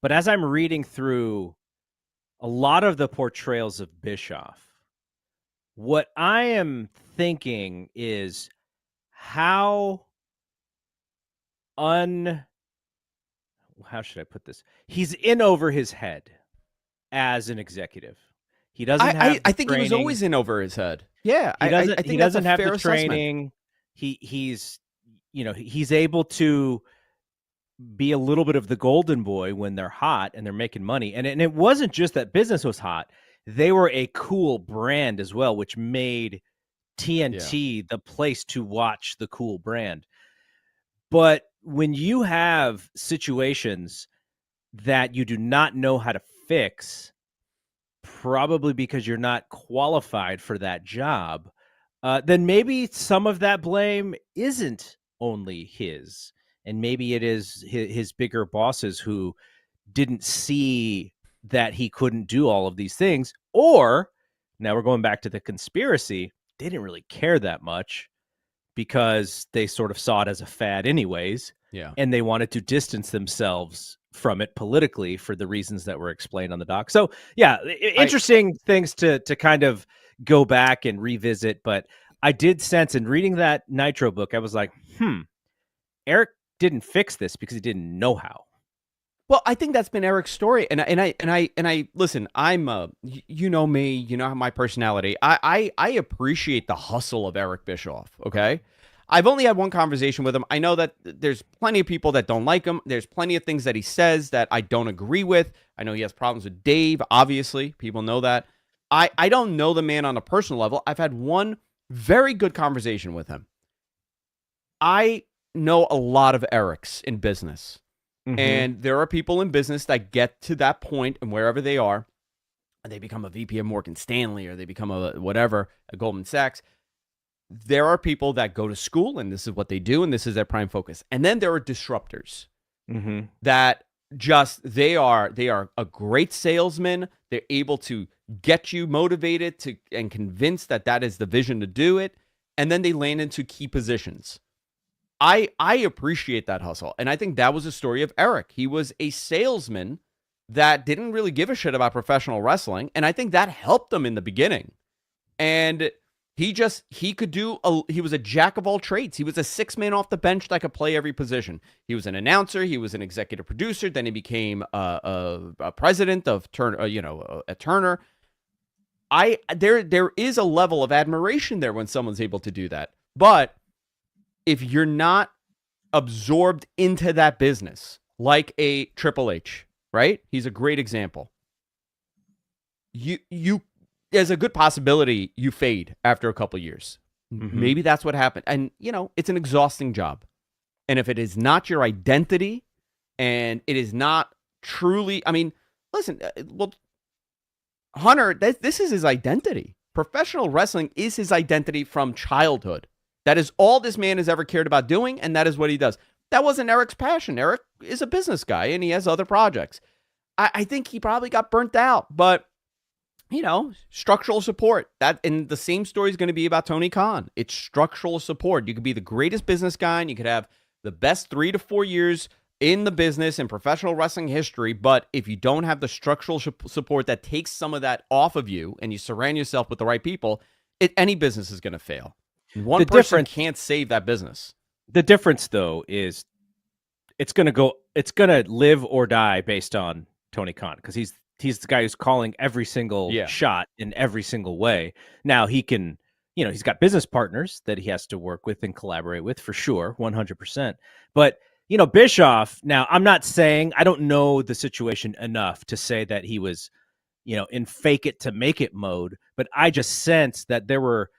but as I'm reading through a lot of the portrayals of Bischoff, what I am thinking is how should I put this? He's in over his head as an executive. He doesn't have I think he was always in over his head. Yeah, I think he doesn't have the training. He's able to be a little bit of the golden boy when they're hot and they're making money. And it wasn't just that business was hot. They were a cool brand as well, which made TNT the place to watch the cool brand. But when you have situations that you do not know how to fix, probably because you're not qualified for that job, then maybe some of that blame isn't only his. And maybe it is his bigger bosses who didn't see that he couldn't do all of these things. Or, now we're going back to the conspiracy, they didn't really care that much because they sort of saw it as a fad anyways. Yeah. And they wanted to distance themselves from it politically for the reasons that were explained on the doc. So, yeah, interesting things to kind of go back and revisit. But I did sense in reading that Nitro book, I was like, Eric didn't fix this because he didn't know how. Well, I think that's been Eric's story, and I listen. I'm you know me, you know my personality. I appreciate the hustle of Eric Bischoff. Okay, I've only had one conversation with him. I know that there's plenty of people that don't like him. There's plenty of things that he says that I don't agree with. I know he has problems with Dave. Obviously, people know that. I don't know the man on a personal level. I've had one very good conversation with him. I know a lot of Erics in business. Mm-hmm. And there are people in business that get to that point, and wherever they are, and they become a VP of Morgan Stanley, or they become a Goldman Sachs. There are people that go to school, and this is what they do, and this is their prime focus. And then there are disruptors that they are a great salesman. They're able to get you motivated and convinced that is the vision to do it, and then they land into key positions. I appreciate that hustle. And I think that was a story of Eric. He was a salesman that didn't really give a shit about professional wrestling. And I think that helped him in the beginning. And he was a jack of all trades. He was a 6-man off the bench that could play every position. He was an announcer. He was an executive producer. Then he became a president of Turner, at Turner. There is a level of admiration there when someone's able to do that. But if you're not absorbed into that business, like a Triple H, right? He's a great example. You there's a good possibility you fade after a couple years. Mm-hmm. Maybe that's what happened. And, it's an exhausting job. And if it is not your identity and it is not truly, I mean, listen, well, Hunter, this is his identity. Professional wrestling is his identity from childhood. That is all this man has ever cared about doing, and that is what he does. That wasn't Eric's passion. Eric is a business guy, and he has other projects. I think he probably got burnt out, but, structural support. And the same story is going to be about Tony Khan. It's structural support. You could be the greatest business guy, and you could have the best 3 to 4 years in the business and professional wrestling history, but if you don't have the structural support that takes some of that off of you and you surround yourself with the right people, any business is going to fail. One person can't save that business. The difference, though, is it's going to live or die based on Tony Khan, because he's the guy who's calling every single shot in every single way. Now he can, he's got business partners that he has to work with and collaborate with for sure, 100%. But Bischoff, now I'm not saying, I don't know the situation enough to say that he was, in fake it to make it mode, but I just sense that there were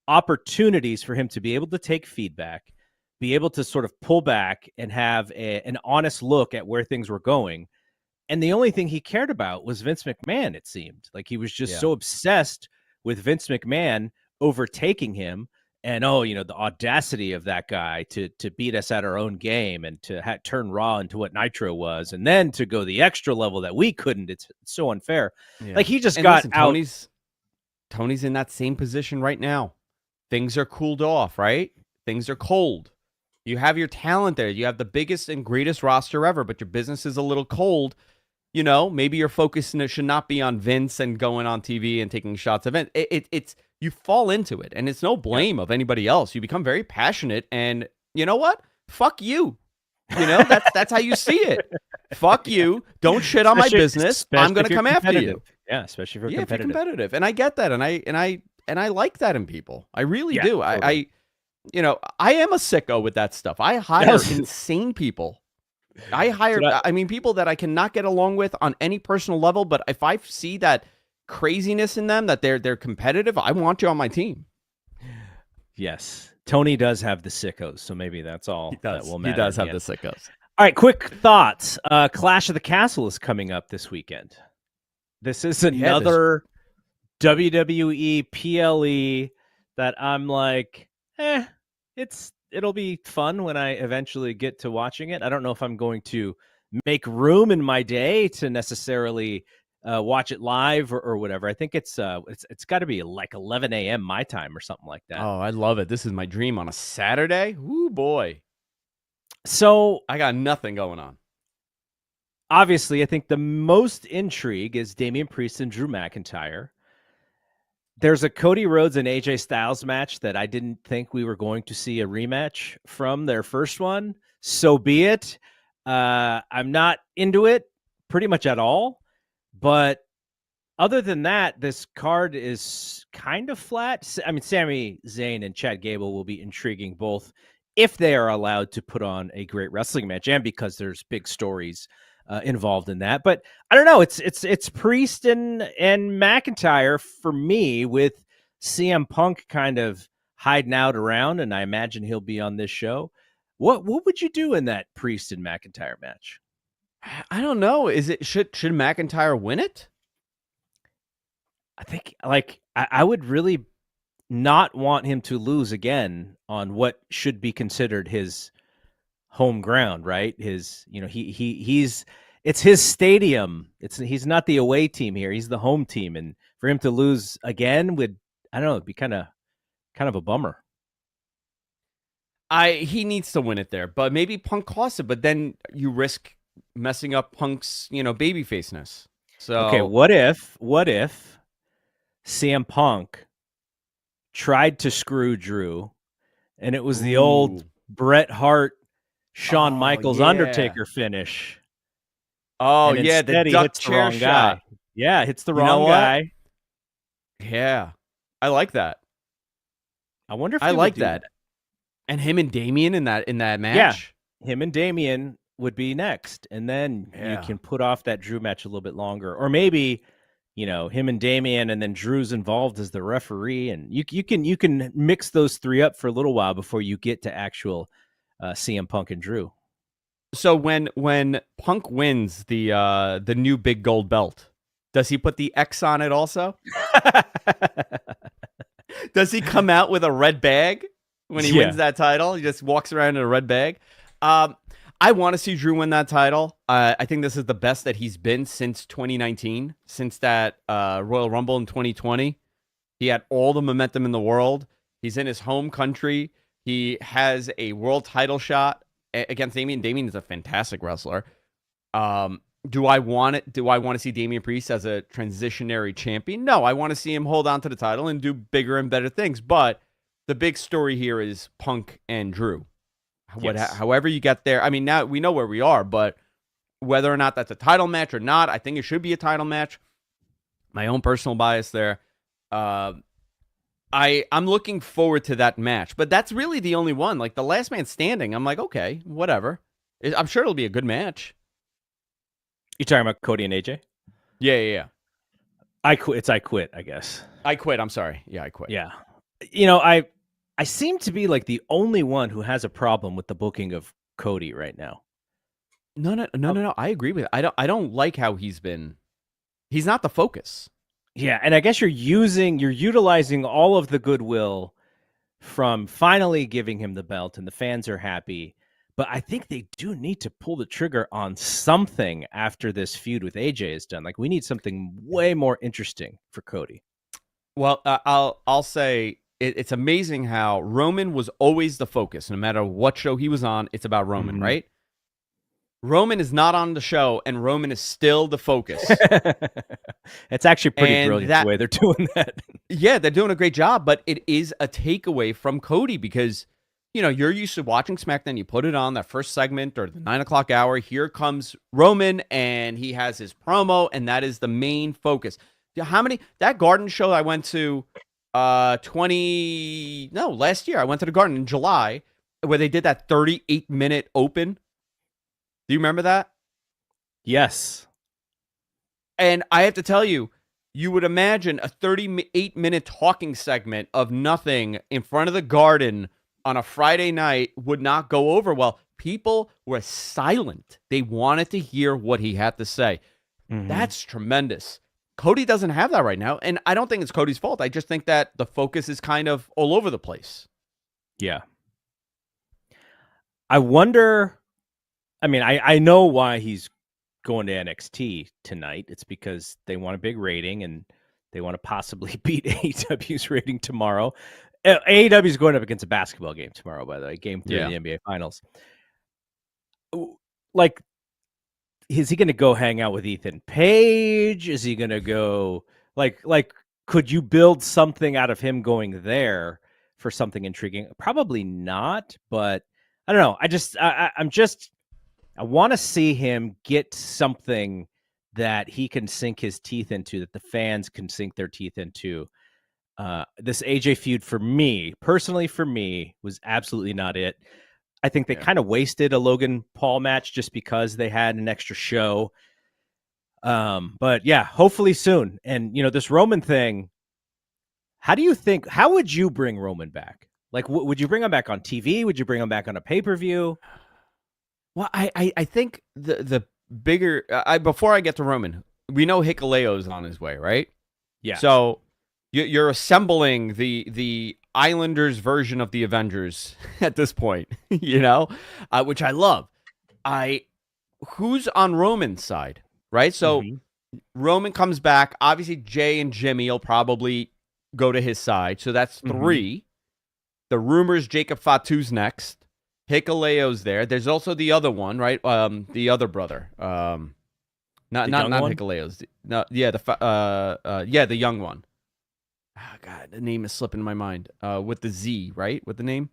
opportunities for him to be able to take feedback, be able to sort of pull back and have an honest look at where things were going. And the only thing he cared about was Vince McMahon, it seemed. Like he was just so obsessed with Vince McMahon overtaking him. And, the audacity of that guy to beat us at our own game and to turn Raw into what Nitro was, and then to go the extra level that we couldn't. It's so unfair. Yeah. Like he just got out. Tony's in that same position right now. Things are cooled off, right? Things are cold. You have your talent there. You have the biggest and greatest roster ever, but your business is a little cold. Maybe your focus should not be on Vince and going on TV and taking shots of Vince. It's you fall into it, and it's no blame of anybody else. You become very passionate, and you know what? Fuck you. That's how you see it. Fuck you. Don't shit on my business. I'm going to come after you. Yeah, especially if you're competitive. If you're competitive, and I get that, and I like that in people. I really do. Totally. I am a sicko with that stuff. I hire insane people. I hire, people that I cannot get along with on any personal level, but if I see that craziness in them, that they're competitive, I want you on my team. Yes. Tony does have the sickos, so maybe that's all that will matter. He does have the sickos. All right, quick thoughts. Clash of the Castle is coming up this weekend. This is another WWE PLE that I'm like, it'll be fun when I eventually get to watching it. I don't know if I'm going to make room in my day to necessarily watch it live or whatever. I think it's got to be like 11 a.m. my time or something like that. Oh, I love it. This is my dream on a Saturday. Ooh, boy. So I got nothing going on. Obviously, I think the most intrigue is Damian Priest and Drew McIntyre. There's a Cody Rhodes and AJ Styles match that I didn't think we were going to see a rematch from their first one. So be it. I'm not into it pretty much at all. But other than that, this card is kind of flat. I mean, Sami Zayn and Chad Gable will be intriguing both if they are allowed to put on a great wrestling match and because there's big stories involved in that. But I don't know. It's Priest and McIntyre for me, with CM Punk kind of hiding out around, and I imagine he'll be on this show. What would you do in that Priest and McIntyre match? I don't know. Should McIntyre win it? I think I would really not want him to lose again on what should be considered his home ground, right? He's it's his stadium. He's not the away team here. He's the home team, and for him to lose again would, I don't know, it'd be kind of a bummer. He needs to win it there, but maybe Punk costs it. But then you risk messing up Punk's, babyfaceness. So okay, what if CM Punk tried to screw Drew, and it was the old Bret Hart, Shawn Michaels, Undertaker finish? Oh yeah, the duck chair shot. Yeah, hits the wrong guy. Yeah, I like that. I wonder if I like that. And him and Damian in that match. Yeah, him and Damian would be next, and then you can put off that Drew match a little bit longer, or maybe him and Damian, and then Drew's involved as the referee, and you can mix those three up for a little while before you get to actual CM Punk and Drew. So when Punk wins the new big gold belt, does he put the X on it also? Does he come out with a red bag when he wins that title? He just walks around in a red bag. I want to see Drew win that title. I think this is the best that he's been since 2019, since that Royal Rumble in 2020. He had all the momentum in the world. He's in his home country. He has a world title shot against Damian. Damian is a fantastic wrestler. Do I want it? Do I want to see Damian Priest as a transitionary champion? No, I want to see him hold on to the title and do bigger and better things. But the big story here is Punk and Drew. Yes. However you get there. I mean, now we know where we are, but whether or not that's a title match or not, I think it should be a title match. My own personal bias there. I'm looking forward to that match, but that's really the only one. Like the last man standing, I'm like, okay, whatever. I'm sure it'll be a good match. You talking about Cody and AJ? Yeah. I quit. I quit, I guess. I quit. I'm sorry. Yeah, I quit. Yeah. I seem to be like the only one who has a problem with the booking of Cody right now. No. I agree with it. I don't like how he's not the focus. Yeah, and I guess you're utilizing all of the goodwill from finally giving him the belt, and the fans are happy. But I think they do need to pull the trigger on something after this feud with AJ is done. Like, we need something way more interesting for Cody. Well, I'll say it's amazing how Roman was always the focus. No matter what show he was on, it's about Roman, right? Roman is not on the show, and Roman is still the focus. It's actually pretty brilliant the way they're doing that. Yeah, they're doing a great job, but it is a takeaway from Cody because, you're used to watching SmackDown. You put it on that first segment or the 9 o'clock hour. Here comes Roman, and he has his promo, and that is the main focus. That Garden show I went to last year. I went to the Garden in July where they did that 38-minute open. Do you remember that? Yes. And I have to tell you, you would imagine a 38-minute talking segment of nothing in front of the Garden on a Friday night would not go over well. People were silent. They wanted to hear what he had to say. Mm-hmm. That's tremendous. Cody doesn't have that right now, and I don't think it's Cody's fault. I just think that the focus is kind of all over the place. Yeah. I wonder... I mean, I know why he's going to NXT tonight. It's because they want a big rating and they want to possibly beat AEW's rating tomorrow. AEW is going up against a basketball game tomorrow, by the way, game 3 of the NBA Finals. Like, is he going to go hang out with Ethan Page? Is he going to go like? Could you build something out of him going there for something intriguing? Probably not, but I don't know. I want to see him get something that he can sink his teeth into, that the fans can sink their teeth into. This AJ feud for me was absolutely not it. I think they kind of wasted a Logan Paul match just because they had an extra show. But yeah, hopefully soon. And this Roman thing, how would you bring Roman back? Like, would you bring him back on TV? Would you bring him back on a pay-per-view? Well, I think the bigger before I get to Roman, we know Hikuleo's on his way, right? Yeah. So you're assembling the Islanders version of the Avengers at this point, which I love. Who's on Roman's side, right? So Roman comes back. Obviously, Jay and Jimmy will probably go to his side. So that's 3. The rumors Jacob Fatu's next. Hikuleo's there. There's also the other one, right? The other brother. Not Hikuleo's. The young one. Oh, God, the name is slipping my mind. With the Z, right? With the name.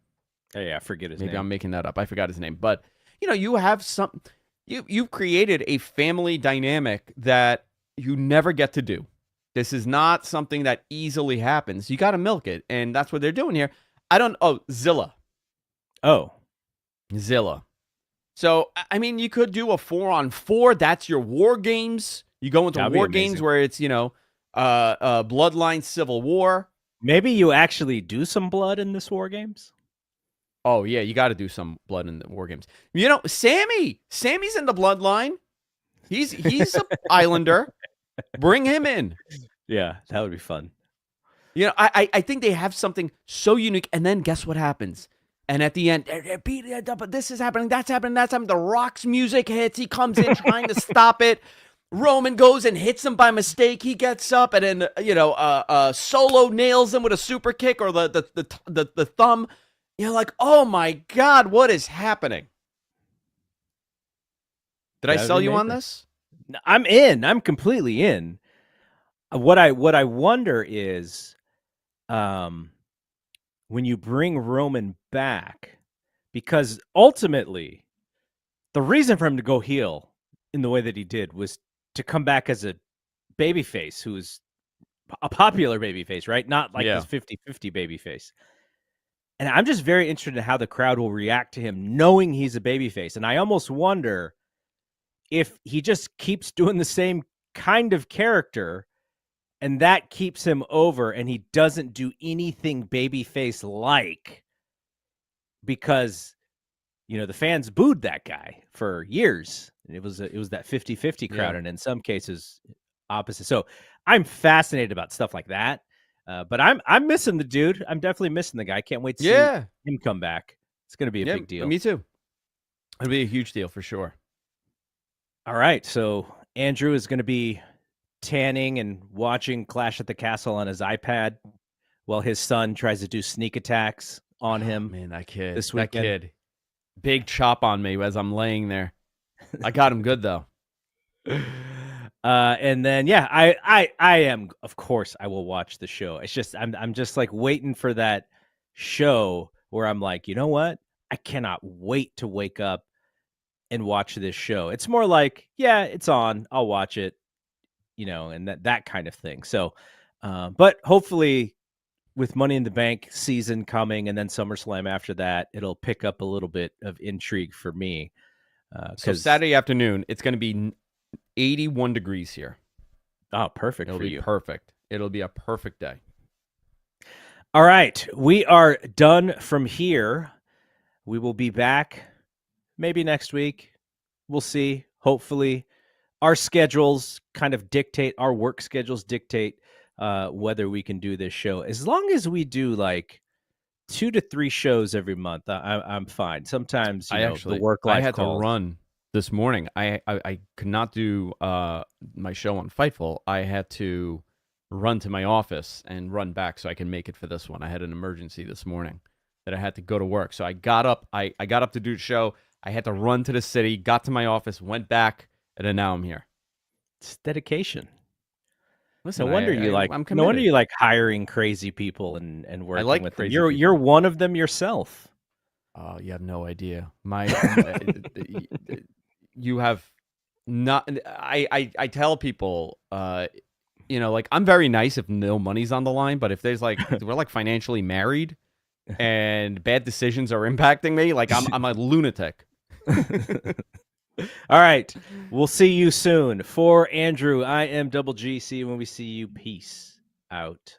Oh, yeah, I forget his name. Maybe I'm making that up. I forgot his name. But you have some. You've created a family dynamic that you never get to do. This is not something that easily happens. You got to milk it, and that's what they're doing here. Zilla. Oh. Zilla. So, I mean, you could do a 4-on-4. That's your War Games. You go into War Games where it's, Bloodline Civil War. Maybe you actually do some blood in this War Games. Oh yeah, you got to do some blood in the War Games. Sammy's in the Bloodline. He's a Islander. Bring him in. Yeah, that would be fun. I think they have something so unique. And then guess what happens? And at the end, this is happening, that's happening, that's happening. The Rock's music hits. He comes in trying to stop it. Roman goes and hits him by mistake. He gets up, and then Solo nails him with a super kick or the thumb. You're like, oh my God, what is happening? Did I sell you on this? I'm in. I'm completely in. What I wonder is, when you bring Roman back, because ultimately, the reason for him to go heel in the way that he did was to come back as a babyface who's a popular babyface, right? Not like this 50-50 babyface. And I'm just very interested in how the crowd will react to him knowing he's a babyface. And I almost wonder if he just keeps doing the same kind of character and that keeps him over and he doesn't do anything babyface like, because the fans booed that guy for years. It was that 50-50 crowd, and in some cases opposite. So I'm fascinated about stuff like that. But I'm missing the dude. I'm definitely missing the guy. I can't wait to see him come back. It's going to be a big deal. Me too. It'll be a huge deal for sure. All right. So Andrew is going to be tanning and watching Clash at the Castle on his iPad while his son tries to do sneak attacks on him. Man, that kid. This weekend. That kid. Big chop on me as I'm laying there. I got him good though. And then I am, of course I will watch the show. It's just I'm just like waiting for that show where I'm like, you know what? I cannot wait to wake up and watch this show. It's more like, yeah, it's on, I'll watch it, and that kind of thing. So but hopefully with Money in the Bank season coming and then SummerSlam after that, it'll pick up a little bit of intrigue for me. So Saturday afternoon, it's going to be 81 degrees here. Oh, perfect. It'll be perfect. It'll be a perfect day. All right. We are done from here. We will be back maybe next week. We'll see. Hopefully our schedules kind of dictate, our work schedules dictate whether we can do this show. As long as we do like 2 to 3 shows every month, I'm fine. Sometimes the work life. I had calls. to run this morning. I could not do my show on Fightful. I had to run to my office and run back so I can make it for this one. I had an emergency this morning that I had to go to work. So I got up. I got up to do the show. I had to run to the city, got to my office, went back, and then now I'm here. It's dedication. Listen, no wonder you like hiring crazy people and working with them. You're one of them yourself. Oh, you have no idea. You have not. I tell people, like I'm very nice if no money's on the line, but if there's like we're like financially married and bad decisions are impacting me, like I'm a lunatic. All right. We'll see you soon. For Andrew, I am Double G. See you when we see you. Peace out.